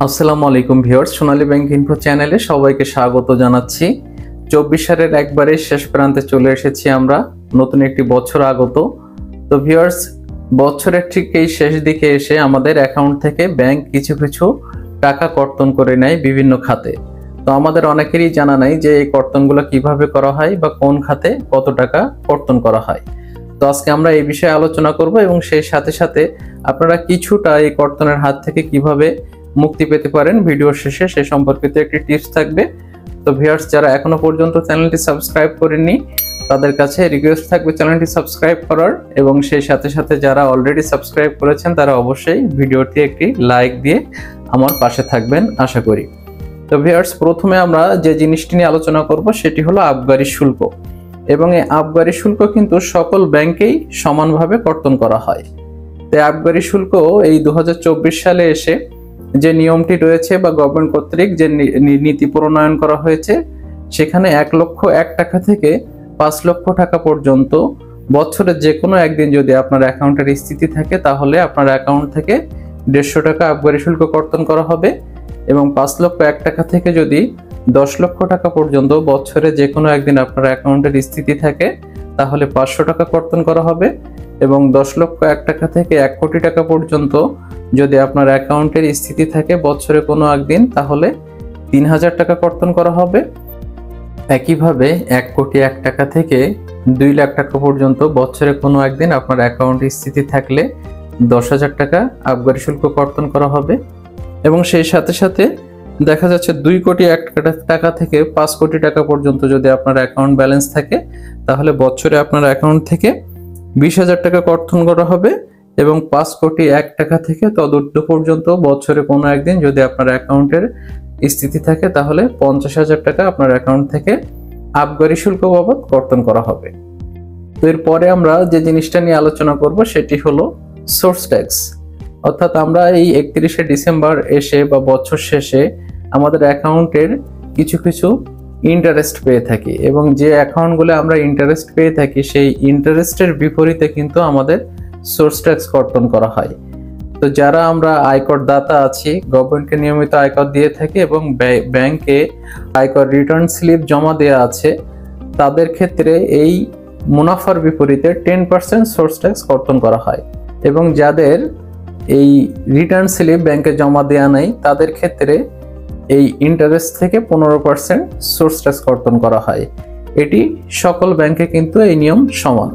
আসসালামু আলাইকুম ভিউয়ার্স, সোনালী bank info চ্যানেলে সবাইকে স্বাগত জানাচ্ছি। 24 সালের একবারে শেষ প্রান্তে চলে এসেছি আমরা, নতুন একটি বছর আগত। তো ভিউয়ার্স, বছরের ঠিক এই শেষ দিকে এসে আমাদের অ্যাকাউন্ট থেকে ব্যাংক কিছু কিছু টাকা কর্তন করে নেয় বিভিন্ন খাতে। তো আমাদের অনেকেরই জানা নাই যে এই কর্তনগুলো কিভাবে করা হয় বা কোন খাতে কত টাকা কর্তন করা হয়। তো আজকে আমরা এই বিষয়ে আলোচনা করব এবং সেই সাথে সাথে আপনারা কিছুটা এই কর্তনের হাত থেকে কিভাবে মুক্তি পেতে পারেন ভিডিওর শেষে সে সম্পর্কিত একটি টিপস থাকবে। তো ভিউয়ার্স, যারা এখনো পর্যন্ত চ্যানেলটি সাবস্ক্রাইব করেননি তাদের কাছে রিকোয়েস্ট থাকবে চ্যানেলটি সাবস্ক্রাইব করার, এবং সেই সাথে সাথে যারা অলরেডি সাবস্ক্রাইব করেছেন তারা অবশ্যই ভিডিওটি একটি লাইক দিয়ে আমার পাশে থাকবেন আশা করি। তো ভিউয়ার্স, প্রথমে আমরা যে জিনিসটি নিয়ে আলোচনা করব সেটি হলো আবগারি শুল্ক। এবং এই আবগারি শুল্ক কিন্তু সকল ব্যাংকেই সমানভাবে কর্তন করা হয়। তো আবগারি শুল্ক এই 2024 সালে এসে যে নিয়মটি রয়েছে বা গভর্নমেন্ট কর্তৃক যে নীতি প্রণয়ন করা হয়েছে, সেখানে 1,01,000 টাকা থেকে 5 লক্ষ টাকা পর্যন্ত বছরে যে কোনো একদিন যদি আপনার অ্যাকাউন্টের স্থিতি থাকে তাহলে আপনার অ্যাকাউন্ট থেকে 150 টাকা আবগারি শুল্ক কর্তন করা হবে। এবং 5,01,000 টাকা থেকে যদি 10 লক্ষ টাকা পর্যন্ত বছরে যে কোনো একদিন আপনার অ্যাকাউন্টের স্থিতি থাকে তাহলে 500 টাকা কর্তন করা হবে। এবং 10,01,000 টাকা থেকে 1 কোটি টাকা পর্যন্ত যদি আপনার অ্যাকাউন্টের স্থিতি থাকে বছরে কোনো একদিন তাহলে 3,000 টাকা কর্তন করা হবে। একইভাবে 1,01,00,000 টাকা থেকে 2 লাখ টাকা পর্যন্ত বছরে কোনো একদিন আপনার অ্যাকাউন্টে স্থিতি থাকলে 10,000 টাকা আবগারি শুল্ক কর্তন করা হবে। এবং সেই সাথে সাথে দেখা যাচ্ছে 2,01,00,000 টাকা থেকে 5 কোটি টাকা পর্যন্ত যদি আপনার অ্যাকাউন্ট ব্যালেন্স থাকে তাহলে বছরে আপনার অ্যাকাউন্ট থেকে 20,000 টাকা কর্তন করা হবে। এবং 5,01,00,000 টাকা থেকে তদূর্ধ্ব পর্যন্ত বছরে কোনো একদিন যদি আপনার অ্যাকাউন্টের স্থিতি থাকে তাহলে 50,000 টাকা আপনার অ্যাকাউন্ট থেকে আবগারি শুল্ক বাবদ কর্তন করা হবে। তো এরপরে আমরা যে জিনিসটা নিয়ে আলোচনা করব সেটি হলো সোর্স ট্যাক্স। অর্থাৎ আমরা এই 31শে ডিসেম্বর এসে বা বছর শেষে আমাদের অ্যাকাউন্টের কিছু কিছু ইন্টারেস্ট পেয়ে থাকি, এবং যে অ্যাকাউন্টগুলো আমরা ইন্টারেস্ট পেয়ে থাকি সেই ইন্টারেস্টের বিপরীতে কিন্তু আমাদের সোর্স ট্যাক্স কর্তন করা হয়। তো যারা আমরা আয়কর দাতা আছি, গভর্নমেন্টকে নিয়মিত আয়কর দিয়ে থাকি এবং ব্যাংকে আয়কর রিটার্ন স্লিপ জমা দেওয়া আছে, তাদের ক্ষেত্রে এই মুনাফার বিপরীতে 10% সোর্স ট্যাক্স কর্তন করা হয়। এবং যাদের এই রিটার্ন স্লিপ ব্যাংকে জমা দেওয়া নাই তাদের ক্ষেত্রে এই ইন্টারেস্ট থেকে 15% সোর্স ট্যাক্স কর্তন করা হয়। এটি সকল ব্যাংকে কিন্তু এই নিয়ম সমান।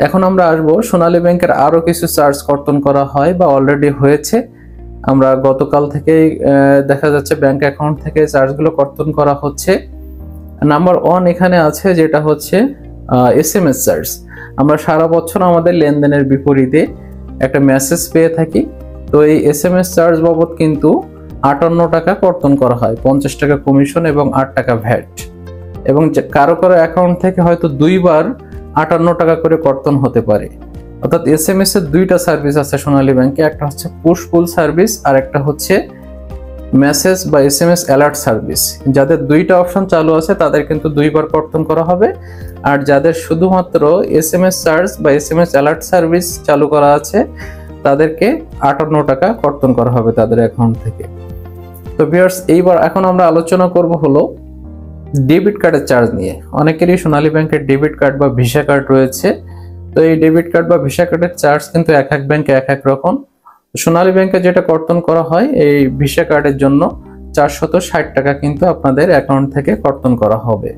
এখন আমরা আসবো সোনালী ব্যাংকের আরো কিছু চার্জ কর্তন করা হয় বা অলরেডি হয়েছে। আমরা গতকাল থেকে দেখা যাচ্ছে ব্যাংক অ্যাকাউন্ট থেকে চার্জগুলো কর্তন করা হচ্ছে। নাম্বার 1 এখানে আছে, যেটা হচ্ছে SMS চার্জ। আমরা সারা বছর আমাদের লেনদেনের বিপরীতে একটা মেসেজ পেয়ে থাকি। তো এই SMS চার্জ বাবদ কিন্তু 58 টাকা কর্তন করা হয়, 50 টাকা কমিশন এবং 8 টাকা ভ্যাট। এবং কারো কারো অ্যাকাউন্ট থেকে হয়তো 2 বার 58 টাকা করে কর্তন হতে পারে। অর্থাৎ SMS এর 2টা সার্ভিস আছে সোনালী ব্যাংকে, একটা হচ্ছে পুশ পুল সার্ভিস আর একটা হচ্ছে মেসেজ বা SMS অ্যালার্ট সার্ভিস। যাদের 2টা অপশন চালু আছে তাদের কিন্তু 2 বার কর্তন করা হবে, আর যাদের শুধুমাত্র SMS চার্জ বা SMS অ্যালার্ট সার্ভিস চালু করা আছে তাদেরকে 58 টাকা কর্তন করা হবে তাদের অ্যাকাউন্ট থেকে। তো ভিউয়ার্স, এইবার এখন আমরা আলোচনা করব হলো ডেবিট কার্ডের চার্জ নিয়ে। অনেকেরই সোনালী ব্যাংকের ডেবিট কার্ড বা ভিসা কার্ড রয়েছে। তো এই ডেবিট কার্ড বা ভিসা কার্ডের চার্জ কিন্তু এক এক ব্যাংকে এক এক রকম। সোনালী ব্যাংকে যেটা কর্তন করা হয় এই ভিসা কার্ডের জন্য 460 টাকা কিন্তু আপনাদের অ্যাকাউন্ট থেকে কর্তন করা হবে।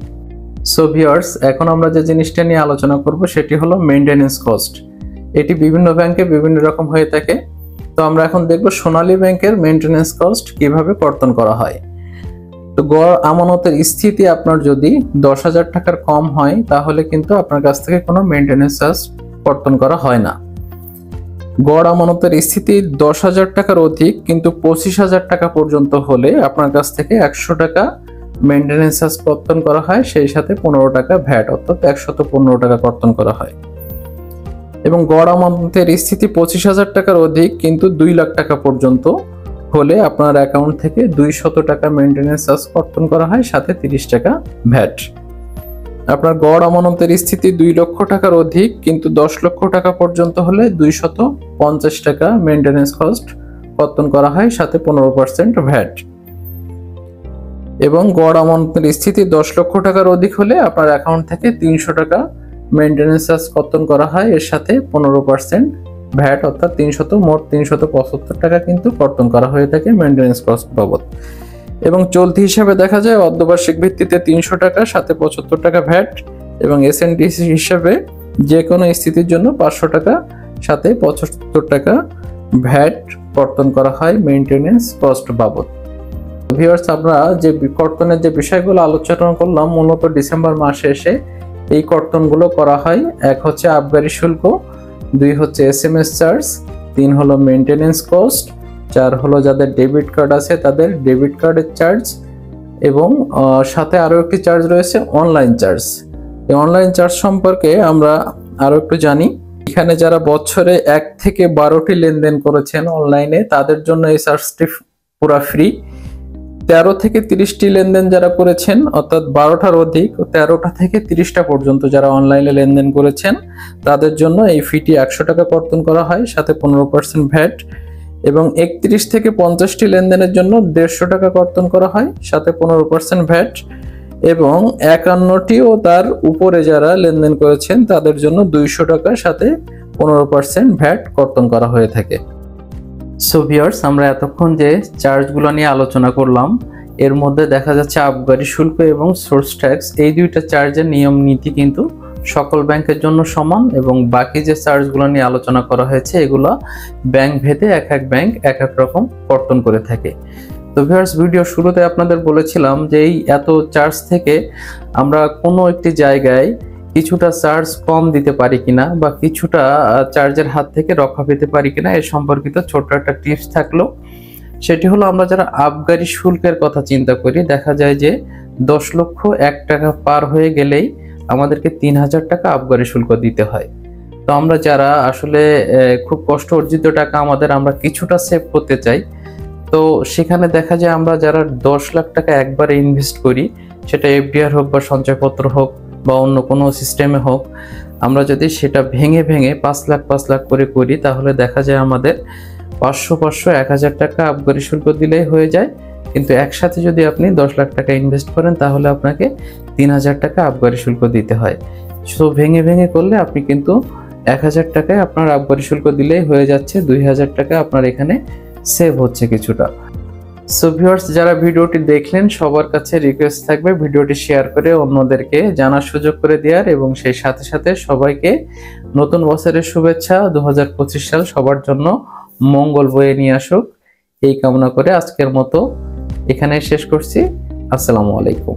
সো ভিউয়ার্স, এখন আমরা যে জিনিসটা নিয়ে আলোচনা করব সেটি হলো মেইনটেনেন্স কস্ট। এটি বিভিন্ন ব্যাংকে বিভিন্ন রকম হয়ে থাকে। তো আমরা এখন দেখব সোনালী ব্যাংকের মেইনটেনেন্স কস্ট কিভাবে কর্তন করা হয়। তো গড় আমানতের স্থিতি আপনার যদি 10,000 টাকার কম হয় তাহলে কিন্তু আপনার কাছ থেকে কোনো মেইনটেনেন্স চার্জ কর্তন করা হয় না। গড় আমানতের স্থিতি 10,000 টাকার অধিক কিন্তু 25,000 টাকা পর্যন্ত হলে আপনার কাছ থেকে 100 টাকা মেইনটেনেন্স চার্জ কর্তন করা হয়, সেই সাথে 15 টাকা ভ্যাট, অর্থাৎ 115 টাকা কর্তন করা হয়। এবং গড় আমানতের স্থিতি 25,000 টাকার অধিক কিন্তু 2 লাখ টাকা পর্যন্ত হলে আপনার অ্যাকাউন্ট থেকে 200 টাকা মেইনটেনেন্স চার্জ কর্তন করা হয়, সাথে 30 টাকা ভ্যাট। আপনার গড় আমানতের স্থিতি 2 লক্ষ টাকার অধিক কিন্তু 10 লক্ষ টাকা পর্যন্ত হলে 250 টাকা মেইনটেনেন্স কস্ট কর্তন করা হয়, সাথে 15% ভ্যাট। এবং গড় আমানতের স্থিতি 10 লক্ষ টাকার অধিক হলে আপনার অ্যাকাউন্ট থেকে 300 টাকা মেইনটেনেন্স চার্জ কর্তন করা হয়, এর সাথে 15% ভ্যাট, অর্থাৎ মোট 375 টাকা কিন্তু কর্তন করা হয়ে থাকে মেইনটেনেন্স কস্ট বাবদ। এবং চলতি হিসাবে দেখা যায় অর্ধবার্ষিক ভিত্তিতে 300 টাকা, সাথে 75 টাকা ভ্যাট, এবং এসএনডিসি হিসাবে যে কোনো স্থিতির জন্য 500 টাকা, সাথে 75 টাকা ভ্যাট কর্তন করা হয় মেইনটেনেন্স কস্ট বাবদ। ভিউয়ার্স, আমরা যে কর্তনের যে বিষয়গুলো আলোচনা করলাম, মূলত ডিসেম্বর মাসে এসে এই কর্তনগুলো করা হয়। এক হচ্ছে আবগারি শুল্ক, 2 হচ্ছে এসএমএস চার্জ, 3 হলো মেইনটেনেন্স কস্ট, 4 হলো যাদের ডেবিট কার্ড আছে তাদের ডেবিট কার্ডের চার্জ, এবং সাথে আরো একটি চার্জ রয়েছে অনলাইন চার্জ। এই অনলাইন চার্জ সম্পর্কে আমরা আরো একটু জানি। এখানে যারা বছরে 1 থেকে 12টি লেনদেন করেছেন অনলাইনে, তাদের জন্য এই চার্জটি পুরো ফ্রি। 13 থেকে 30টি লেনদেন যারা করেছেন, অর্থাৎ 12টার অধিক, 13টা থেকে 30টা পর্যন্ত যারা অনলাইনে লেনদেন করেছেন, তাদের জন্য এই ফিটি 100 টাকা কর্তন করা হয়, সাথে 15% ভ্যাট। এবং 31 থেকে 50টি লেনদেনের জন্য 150 টাকা কর্তন করা হয়, সাথে 15% ভ্যাট। এবং 51টি ও তার উপরে যারা লেনদেন করেছেন তাদের জন্য 200 টাকার সাথে 15% ভ্যাট কর্তন করা হয়ে থাকে। সো ভিউয়ার্স, আমরা এতক্ষণ যে চার্জগুলো নিয়ে আলোচনা করলাম, এর মধ্যে দেখা যাচ্ছে আবগারি শুল্ক এবং সোর্স ট্যাক্স, এই দুইটা চার্জের নিয়ম নীতি কিন্তু সকল ব্যাংকের জন্য সমান, এবং বাকি যে চার্জগুলো নিয়ে আলোচনা করা হয়েছে এগুলো ব্যাংক ভেদে এক এক ব্যাংক এক এক রকম কর্তন করে থাকে। তো ভিউয়ার্স, ভিডিও শুরুতে আপনাদের বলেছিলাম যে এই এত চার্জ থেকে আমরা কোনো একটি জায়গায় কিছুটা চার্জ কম দিতে পারি কিনা, বা কিছুটা চার্জের হাত থেকে রক্ষা পেতে পারি কিনা, এ সম্পর্কিত ছোট্ট একটা টিপস থাকলো। সেটি হলো, আমরা যারা আবগারি শুল্কের কথা চিন্তা করি, দেখা যায় যে 10 লক্ষ 1 টাকা পার হয়ে গেলেই আমাদেরকে 3000 টাকা আবগারি শুল্ক দিতে হয়। তো আমরা যারা আসলে খুব কষ্ট অর্জিত টাকা আমরা কিছুটা সেভ করতে চাই, তো সেখানে দেখা যায় আমরা যারা 10 লাখ টাকা একবারে ইনভেস্ট করি, সেটা এফডিআর হোক বা সঞ্চয়পত্র হোক বা অন্য কোনো সিস্টেমে হোক, আমরা যদি সেটা ভেঙে ভেঙে 5 লাখ করে করি, তাহলে দেখা যায় আমাদের 500 1000 টাকা আবগারি শুল্ক দিলেই হয়ে যায়। কিন্তু একসাথে যদি আপনি 10 লাখ টাকা ইনভেস্ট করেন, তাহলে আপনাকে 3000 টাকা আবগারি শুল্ক দিতে হয়। সো ভেঙে ভেঙে করলে আপনি কিন্তু 1000 টাকায় আপনার আবগারি শুল্ক দিলেই হয়ে যাচ্ছে, 2000 টাকা আপনার এখানে সেভ হচ্ছে কিছুটা। সো ভিউয়ার্স, যারা ভিডিওটি দেখলেন, সবার কাছে রিকোয়েস্ট থাকবে ভিডিওটি শেয়ার করে অন্যদেরকে জানার সুযোগ করে দেওয়ার, এবং সেই সাথে সাথে সবাইকে নতুন বছরের শুভেচ্ছা। 2025 সাল সবার জন্য মঙ্গল বয়ে নিয়ে আসুক, এই কামনা করে আজকের মতো এখানে শেষ করছি। আসসালামু আলাইকুম।